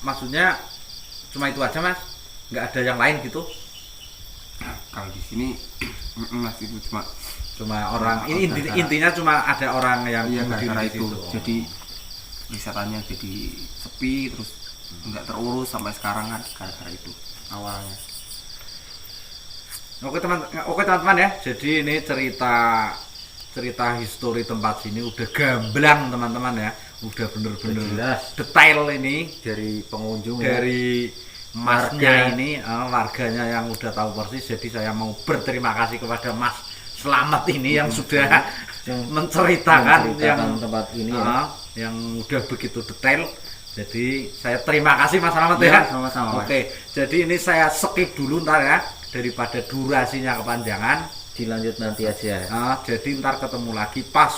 maksudnya cuma itu aja mas, nggak ada yang lain gitu. kalau di sini mas itu Cuma orang ini gara-gara- intinya cuma ada orang yang iya berdiri gara-gara di itu. situ. Jadi wisatanya jadi sepi terus nggak terurus sampai sekarang kan gara-gara itu awalnya. Oke teman-teman ya. Jadi ini cerita histori tempat sini udah gamblang teman-teman ya. Udah bener-bener Jelas. detail ini Dari pengunjung ya. dari masnya ini warganya yang udah tahu persis. Jadi saya mau berterima kasih kepada Mas Slamet ini yang sudah Yang menceritakan yang tempat ini ya. yang udah begitu detail. Jadi saya terima kasih Mas Slamet Ya, ya. sama-sama, Mas. Oke, jadi ini saya skip dulu ntar ya daripada durasinya kepanjangan. Dilanjut nanti aja. Jadi ntar ketemu lagi pas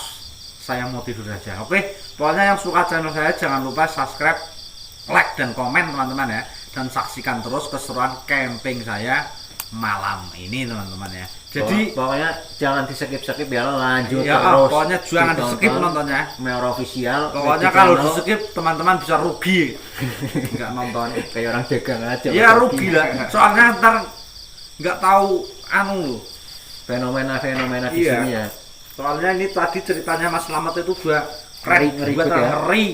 saya mau tidur aja. Oke, pokoknya yang suka channel saya jangan lupa subscribe, like dan komen teman-teman ya. Dan saksikan terus keseruan camping saya malam ini teman-teman ya. Jadi pokoknya jangan di skip ya, lanjut ya, terus. pokoknya jangan di skip Ditonton. nontonnya. Mayor official. Pokoknya Media kalau di channel. skip teman-teman bisa rugi nggak nonton. Kayak orang dagang aja. Ya rugi lah. Soalnya ntar nggak tahu loh. Fenomena-fenomena di Iya. sini ya. Soalnya ini tadi ceritanya Mas Slamet itu juga keren, Ngeri juga banget ya. ngeri.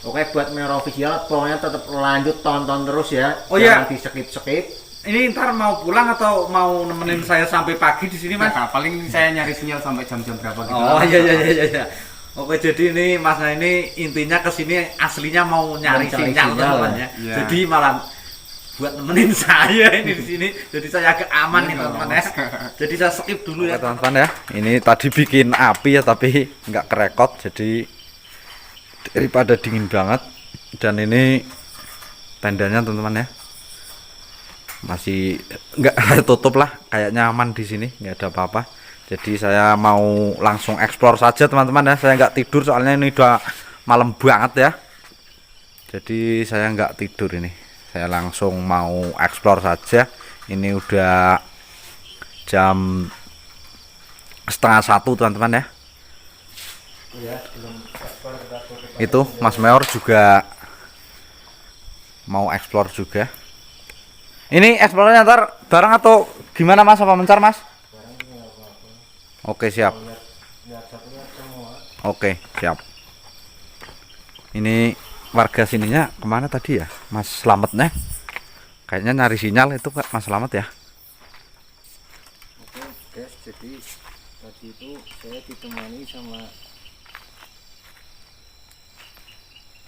Oke, buat Mayor official pokoknya tetap lanjut tonton terus ya. Oh, jangan iya. di skip. Ini ntar mau pulang atau mau nemenin saya sampai pagi di sini Mas? Nah, paling saya nyari sinyal sampai jam-jam berapa gitu. Oh lah. iya. Oke, jadi ini Masnya ini intinya kesini aslinya mau nyari Mencari sinyal sinyal, teman ya. ya. Jadi malah buat nemenin saya ini di sini. Jadi saya agak aman Iya, nih nggak teman-teman ya. apa-apa. Jadi saya skip dulu ya Oke teman-teman ya, ini tadi bikin api ya tapi nggak kerekot jadi daripada dingin banget. Dan ini tendanya teman-teman ya masih nggak tutup lah, kayaknya aman di sini nggak ada apa-apa. Jadi saya mau langsung explore saja teman-teman ya, saya nggak tidur soalnya ini udah malam banget ya. Jadi saya nggak tidur ini, saya langsung mau explore saja. Ini udah jam 12:30 teman-teman ya. Itu Mas Mayor juga mau explore juga. Ini explore-nya ntar bareng atau gimana Mas, apa mencar Mas? Oke siap. Oke siap. Ini warga sininya kemana tadi ya Mas Slametnya? Kayaknya nyari sinyal itu Pak Mas Slamet ya. Oke, guys, jadi tadi itu saya ditemani sama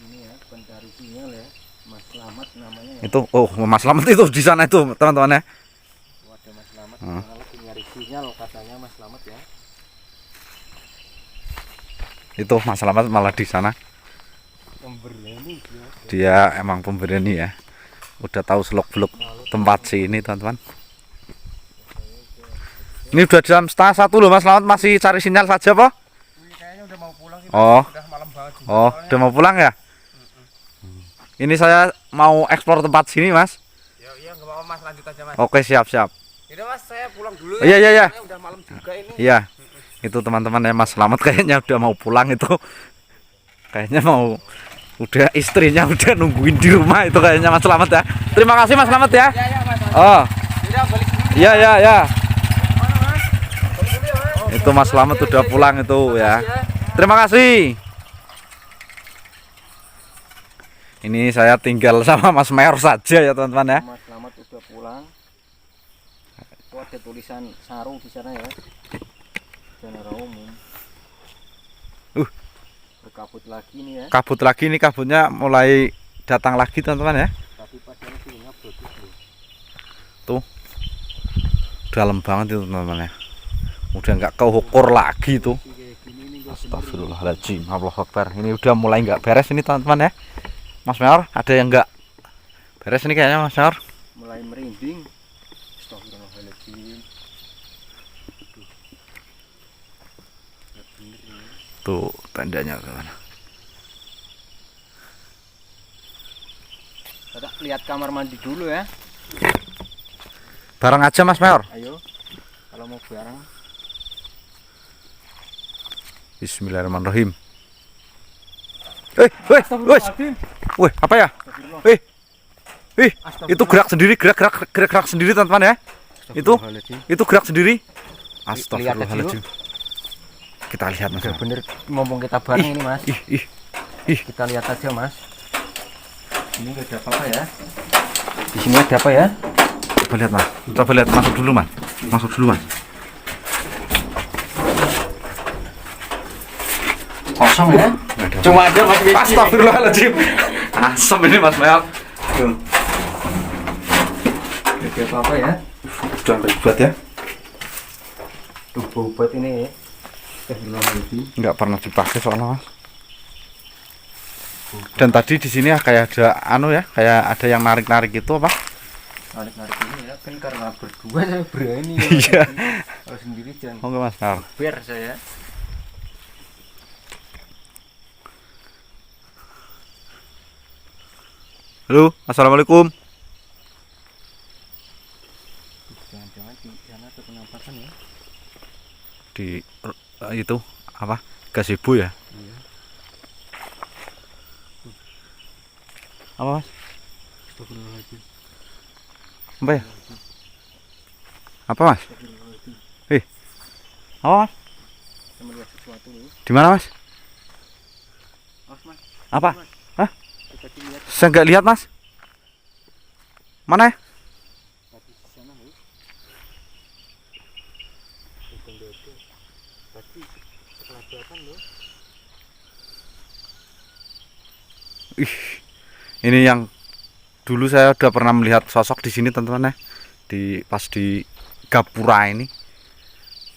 ini ya, pencari sinyal ya. Mas Slamet namanya ya. Itu, oh Mas Slamet itu di sana itu teman-teman ya. Oh, ada Mas Slamet. Hmm. Karena lagi nyari sinyal katanya Mas Slamet ya. Itu Mas Slamet malah di sana. Pemberani dia. Dia emang pemberani ya. Udah tahu seluk-beluk tempat sini teman-teman. Ini udah jam 12:30 loh Mas Slamet, masih cari sinyal saja Pak? Kayaknya udah mau pulang sih. Oh. Udah malam banget juga. Oh, soalnya. udah mau pulang ya? Ini saya mau eksplor tempat sini Mas. Ya iya nggak apa-apa Mas, lanjut aja Mas. Oke, siap-siap. Yaudah Mas, saya pulang dulu Oh, iya, iya, iya. Soalnya udah malam juga ini. Iya. Itu teman-teman ya Mas Slamet kayaknya udah mau pulang itu. Kayaknya mau udah istrinya udah nungguin di rumah itu kayaknya Mas Slamet ya. Terima kasih Mas Slamet ya. Iya iya Mas. Oh, Yaudah balik dulu. iya iya iya. Mana Mas? Balik dulu ya Mas. Itu Mas Slamet udah pulang itu ya. Terima kasih. Ini saya tinggal sama Mas Mayor saja ya teman-teman ya. Mas Slamet udah pulang. Itu ada tulisan sarung di sana ya. Secara umum. Berkabut lagi nih ya. Kabut lagi nih, kabutnya mulai datang lagi teman-teman ya. Tapi padahal view-nya bagus loh. Tuh. Dalam banget itu teman-teman ya. Udah nggak keukur lagi tuh. Kayak gini nih gua Astagfirullahaladzim, Allah Akbar. Ini udah mulai nggak beres ini teman-teman ya. Mas Mayor, ada yang nggak beres ini kayaknya Mas Mayor. mulai merinding. Astagfirullahaladzim. Tuh tendanya teman. Kita lihat kamar mandi dulu ya. Bareng aja Mas Mayor. Ayo. Kalau mau bareng. Bismillahirrahmanirrahim. Wih, apa ya? Itu gerak sendiri, gerak sendiri teman-teman ya. Itu gerak sendiri. Astagfirullahaladzim. Kita lihat Mas. Udah bener ngomong kita bareng ini Mas. Ih. Kita lihat aja Mas. Ini nggak ada apa-apa ya. Di sini ada apa ya? Coba lihat Mas. Coba lihat, masuk dulu Mas. Masuk dulu Mas. Kosong ya? Cuma ada Mas. Astagfirullahaladzim. Asem ini Mas Mel. Nggak ada apa-apa ya. Jangan ribet ya. Tuh bau banget ini ya. Astagfirullahaladzim. Nggak pernah dipakai soalnya Mas. Dan tadi di sini ya kayak ada ya, kayak ada yang narik-narik itu apa? Narik-narik ini ya kan karena berdua saya berani. Iya. Kalau sendiri jangan Oke Mas Mel. ber saya. Halo, assalamualaikum. Jangan-jangan di sana ada penampakan ya. Di itu apa? Gazebo ya? Iya. Apa Mas? Astagfirullahaladzim. Apa ya? Apa Mas? Apa Mas? Saya melihat sesuatu loh. Di mana Mas? Awas Mas. Apa? Hah? Kita lihat Saya nggak lihat Mas. Mana ya? tadi di sana loh. Itu nggak ada. Tadi kelabatan loh. Ini yang dulu saya udah pernah melihat sosok di sini teman-teman ya. Pas di gapura ini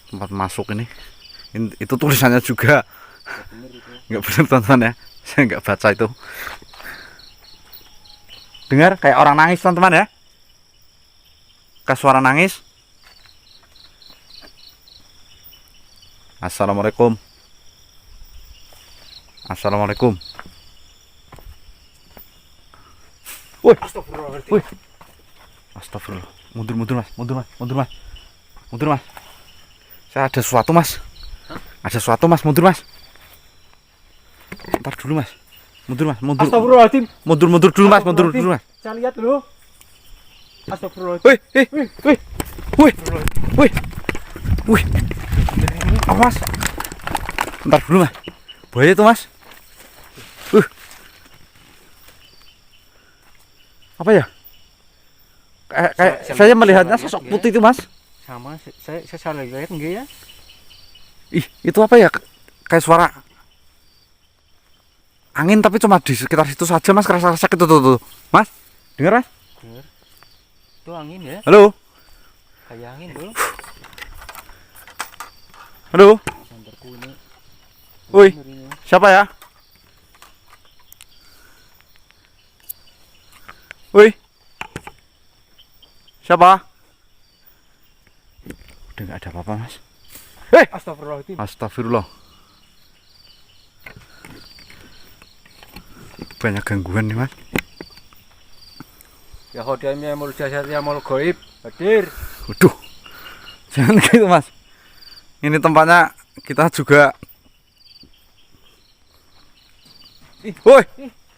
tempat masuk ini. Itu tulisannya juga nggak benar teman-teman ya. Saya nggak baca itu. Dengar kayak orang nangis teman-teman ya. Kayak suara nangis. Assalamualaikum. Assalamualaikum. Woi, woi. Astagfirullah. Mundur Mas. Saya ada sesuatu Mas. Ada sesuatu Mas, mundur Mas. Ntar dulu Mas. Mundur. Astagfirullahaladzim. Mundur dulu Mas, mundur dulu Mas. Saya lihat dulu. Astagfirullahaladzim. Wih. Apa Mas? Ntar dulu Mas. Bahaya itu Mas. Apa ya? Kayak saya melihatnya sosok putih itu Mas. Sama saya salah lihat enggak ya? Ih, itu apa ya? Kayak suara. angin tapi cuma di sekitar situ saja mas, kerasa-kerasa itu tuh. Mas, dengar mas? Itu angin ya, Halo, kayak angin bro. halo, Sandarku ini. woi, siapa ya? Woi, siapa? Udah nggak ada apa-apa mas. Astagfirullahaladzim. Astagfirullah. Banyak gangguan nih mas. Ya hodamnya mul jasadnya mul goib. Hadir. Waduh, jangan gitu mas. Ini tempatnya kita juga. Woi,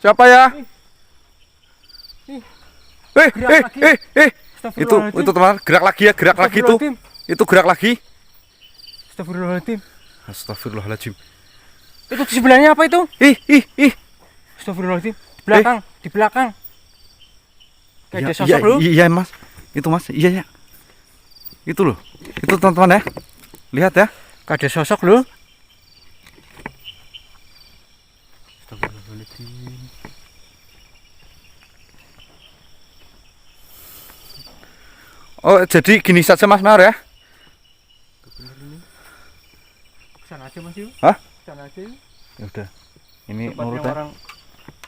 siapa ya? Itu teman, gerak lagi ya, gerak lagi tuh. Itu gerak lagi. Astagfirullahaladzim. Astagfirullahaladzim. Itu di sebelahnya apa itu? Astagfirullahaladzim. Belakang, di belakang. Kayak ada sosok loh. Iya mas, itu mas, iya ya. Itu loh, itu teman-teman ya. Lihat ya. Kayak ada sosok loh. Astagfirullahaladzim. Oh jadi gini saja mas Mar ya. Sana aja mas yuk. Hah? Sana aja yuk. Ya udah. Ini Tempatnya nurut ya.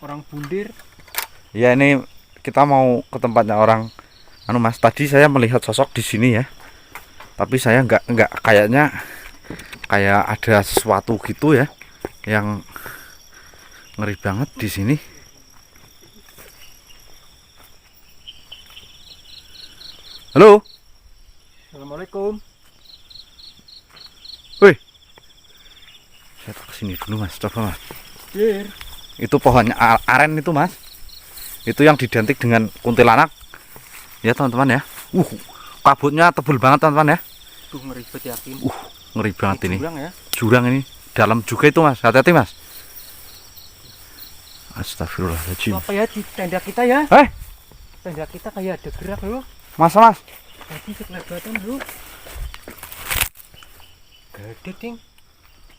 orang bundir. Ya ini kita mau ke tempatnya orang. Anu mas, tadi saya melihat sosok di sini ya. Tapi saya nggak kayaknya kayak ada sesuatu gitu ya yang ngeri banget di sini. Halo, Assalamualaikum. woi. Saya tak kesini dulu mas, coba mas. Bir. Itu pohonnya aren itu mas. Itu yang didantik dengan kuntilanak. Ya teman-teman ya. Kabutnya tebal banget teman-teman ya. Tuh ngeri banget yakin. Ngeri banget ini. Jurang ya. Jurang ini. Dalam juga itu mas. Hati-hati mas. Astagfirullahaladzim. Apa ya di tenda kita ya? Tenda kita kayak ada gerak loh. Masa mas? Tadi sekelebatan loh. Gede ting.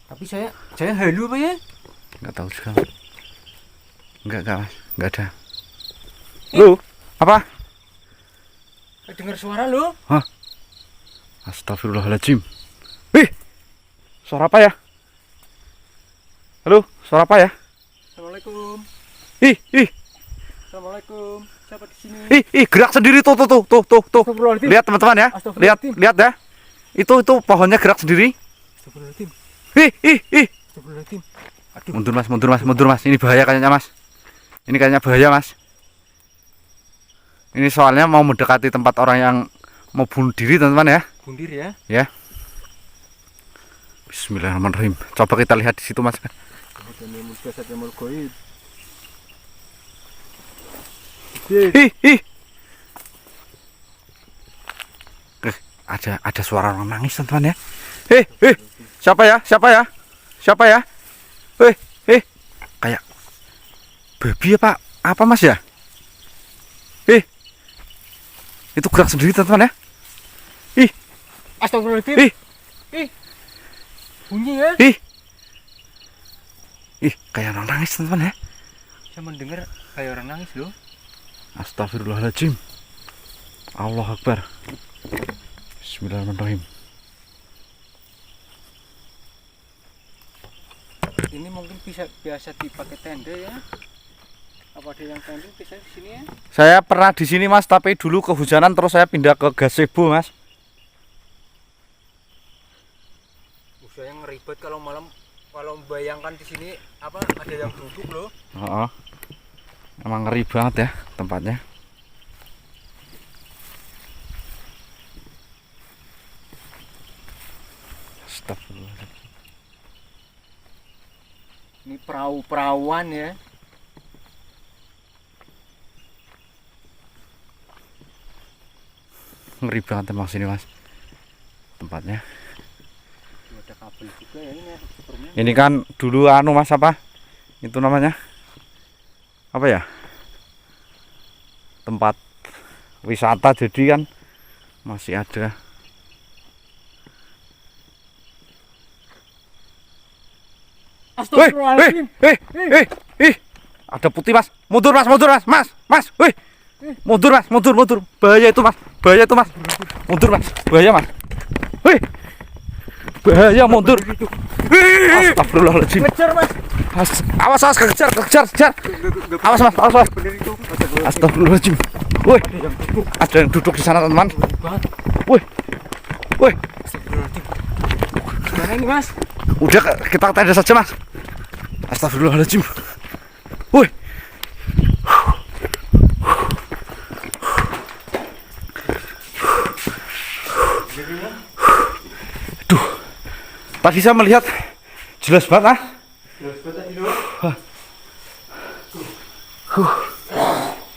Tapi saya halu apa ya? Nggak tahu juga. Enggak mas. Nggak ada. Lu? Apa? Dengar suara loh. Astagfirullahaladzim. Suara apa ya? Halo, suara apa ya? Assalamualaikum. Assalamualaikum. Siapa di sini? Gerak sendiri tuh. Astagfirullahaladzim. Lihat teman-teman ya. Astagfirullahaladzim. Lihat ya. Itu pohonnya gerak sendiri. Astagfirullahaladzim. Astagfirullahaladzim. Aduh. Mundur mas. Ini bahaya kayaknya mas. Ini kayaknya bahaya mas. Ini soalnya mau mendekati tempat orang yang mau bunuh diri teman-teman ya. Bundir ya. Ya. Bismillahirrahmanirrahim. Coba kita lihat di situ mas. Kemudian mul jasadnya mul goib. Ada suara orang nangis teman-teman ya. Siapa ya? Kayak babi apa mas ya? Itu gerak sendiri teman-teman ya. Astagfirullahaladzim. Bunyi ya. Kayak orang nangis teman-teman ya. Saya mendengar kayak orang nangis loh. Astagfirullahaladzim. Allah Akbar. Bismillahirrahmanirrahim. Ini mungkin biasa dipakai tenda ya. Apa ada yang tenda bisa di sini ya? Saya pernah di sini mas, tapi dulu kehujanan terus saya pindah ke gazebo mas. Saya ngeribet kalau malam, kalau membayangkan di sini apa ada yang duduk loh. Emang ngeri banget ya tempatnya. Astagfirullahaladzim. Ini perahu-perahuan ya. Ngeri banget emang sini mas tempatnya. Ada kabel juga ya ini. Ini kan dulu anu mas apa? Itu namanya apa ya? Tempat wisata jadi kan masih ada. Astagfirullahaladzim. Ada putih mas. Mundur mas, mundur mas, mas, wih. Mundur mas, mundur. Bahaya itu mas, Mundur mas, bahaya mas. Wih. Bahaya mundur. Astagfirullahaladzim. Ngejar mas. Awas, kejar. Awas mas. Astagfirullahaladzim. Wih. Ada yang duduk di sana teman-teman. Wih. Gimana ini mas? Udah kita tenda saja mas. Astagfirullahaladzim. Wih. Duh. Tadi saya melihat jelas banget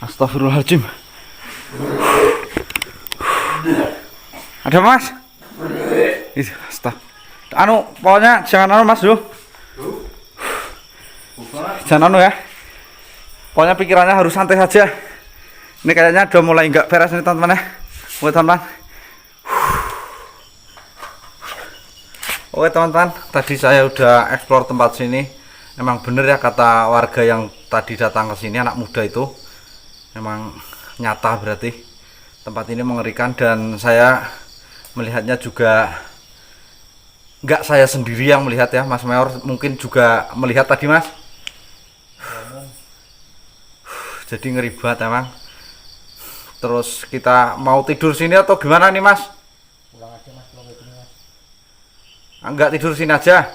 Astagfirullahaladzim. Ada mas? Pokoknya jangan mas yuk. Jangan ya. Pokoknya pikirannya harus santai saja. Ini kayaknya udah mulai nggak beres nih teman-teman ya. Oke teman-teman. Oke teman-teman, tadi saya udah explore tempat sini. Emang bener ya kata warga yang tadi datang ke sini, anak muda itu. Emang nyata berarti tempat ini mengerikan, dan saya melihatnya juga nggak saya sendiri yang melihat ya, Mas Mayor mungkin juga melihat tadi mas. Jadi ngeri banget emang. Terus kita mau tidur sini atau gimana nih mas? Pulang aja mas, pulang ini mas. Enggak, tidur sini aja.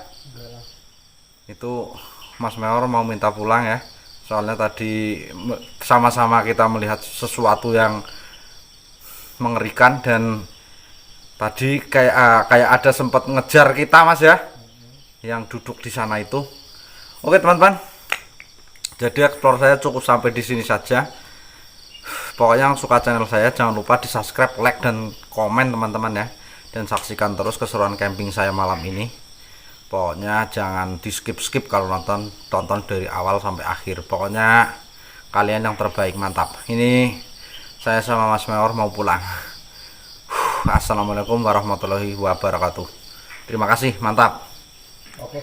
Itu Mas Mayor mau minta pulang ya. Soalnya tadi sama-sama kita melihat sesuatu yang mengerikan, dan tadi kayak ada sempat ngejar kita mas ya, yang duduk di sana itu. Oke teman-teman, jadi explore saya cukup sampai di sini saja. Pokoknya yang suka channel saya jangan lupa di subscribe, like, dan komen teman-teman ya, dan saksikan terus keseruan camping saya malam ini. Pokoknya jangan di skip kalau tonton dari awal sampai akhir. Pokoknya kalian yang terbaik, mantap. Ini saya sama Mas Mayor mau pulang. Assalamualaikum warahmatullahi wabarakatuh. Terima kasih, mantap. Oke.